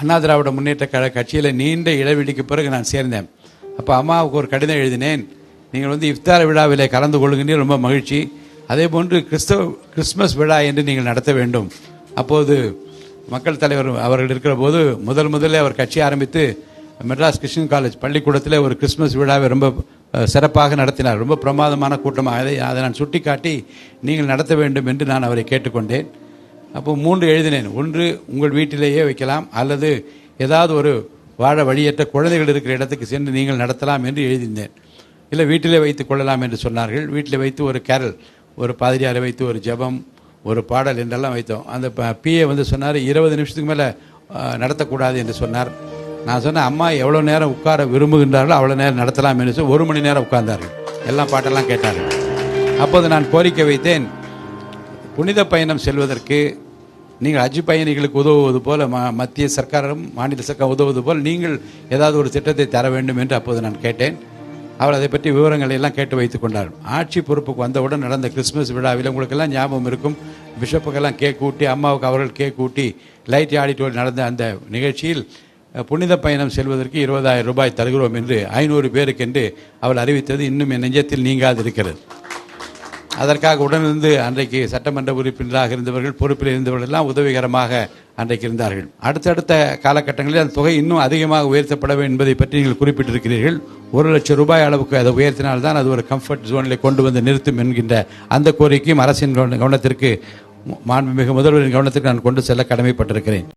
அண்ணா திராவிட முன்னேற்ற கழக கட்சியில் நீண்ட இடைவெளிக்கு பிறகு நான் சேர்ந்தேன். அப்போ அம்மாவுக்கு ஒரு கடிதம் எழுதினேன். நீங்கள் வந்து இஃப்தார் விழாவிலே கலந்து கொள்ளுகின்ற ரொம்ப மகிழ்ச்சி. அதே போன்று கிறிஸ்மஸ் விழா என்று நீங்கள் நடத்த வேண்டும். அப்போது மக்கள் தலைவர் அவர்கள் இருக்கிற போது முதல்ல அவர் கட்சி ஆரம்பித்து மெட்ராஸ் கிறிஸ்டியன் காலேஜ் பள்ளிக்கூடத்தில் ஒரு கிறிஸ்மஸ் விழாவை ரொம்ப சிறப்பாக நடத்தினார். ரொம்ப பிரமாதமான கூட்டமாக அதை நான் சுட்டிக்காட்டி நீங்கள் நடத்த வேண்டும் என்று நான் அவரை கேட்டுக்கொண்டேன். அப்போ 3 எழுதினேன். ஒன்று, உங்கள் வீட்டிலேயே வைக்கலாம், அல்லது ஏதாவது ஒரு வாழ வழியற்ற குழந்தைகள் இருக்கிற இடத்துக்கு சென்று நீங்கள் நடத்தலாம் என்று எழுதியிருந்தேன். இல்லை, வீட்டிலே வைத்துக் கொள்ளலாம் என்று சொன்னார்கள். வீட்டில் வைத்து ஒரு கேரல், ஒரு பாதிரியாரை வைத்து ஒரு ஜெபம், ஒரு பாடல் என்றெல்லாம் வைத்தோம். அந்த பிஏ வந்து சொன்னார் 20 நிமிஷத்துக்கு மேலே நடத்தக்கூடாது என்று சொன்னார். நான் சொன்னேன், அம்மா எவ்வளோ நேரம் உட்கார விரும்புகின்றார்களோ அவ்வளோ நேரம் நடத்தலாம் என்று சொல்லி 1 மணி நேரம் உட்கார்ந்தார்கள். எல்லாம் பாட்டெல்லாம் கேட்டார்கள். அப்போது நான் கோரிக்கை வைத்தேன், புனித பயணம் செல்வதற்கு நீங்கள் ஹஜ் பயணிகளுக்கு உதவுவது போல மத்திய சர்க்காரும் மாநில சர்க்கார் உதவுவது போல் நீங்கள் ஏதாவது ஒரு திட்டத்தை தர வேண்டும் என்று அப்போது நான் கேட்டேன். அவர் அதை பற்றி விவரங்களை எல்லாம் கேட்டு வைத்துக் கொண்டார். ஆட்சி பொறுப்புக்கு வந்தவுடன் நடந்த கிறிஸ்மஸ் விழாவில் உங்களுக்கெல்லாம் ஞாபகம் இருக்கும், பிஷப்புக்கெல்லாம் கேக் ஊட்டி, அம்மாவுக்கு அவர்கள் கேக் ஊட்டி லைட் ஆடிட்டோரியம் நடந்த அந்த நிகழ்ச்சியில் புனித பயணம் செல்வதற்கு 20,000 ரூபாய் தருகிறோம் என்று 500 பேருக்கென்று அவள் அறிவித்தது இன்னும் என் நெஞ்சத்தில் நீங்காது இருக்கிறது. அதற்காக உடனிருந்து அன்றைக்கு சட்டமன்ற உறுப்பினராக இருந்தவர்கள், பொறுப்பில் இருந்தவர்கள் எல்லாம் உதவிகரமாக அன்றைக்கு இருந்தார்கள். அடுத்தடுத்த காலகட்டங்களில் அந்த தொகை இன்னும் அதிகமாக உயர்த்தப்பட வேண்டும் என்பதை பற்றி நீங்கள் குறிப்பிட்டிருக்கிறீர்கள். 1 லட்சம் ரூபாய் அளவுக்கு அதை உயர்த்தினால்தான் அது ஒரு கம்ஃபர்ட் ஜோனில் கொண்டு வந்து நிறுத்தும் என்கின்ற அந்த கோரிக்கையும் அரசின் கவனத்திற்கு, மாண்புமிகு முதல்வரின் கவனத்திற்கு நான் கொண்டு செல்ல கடமைப்பட்டிருக்கிறேன்.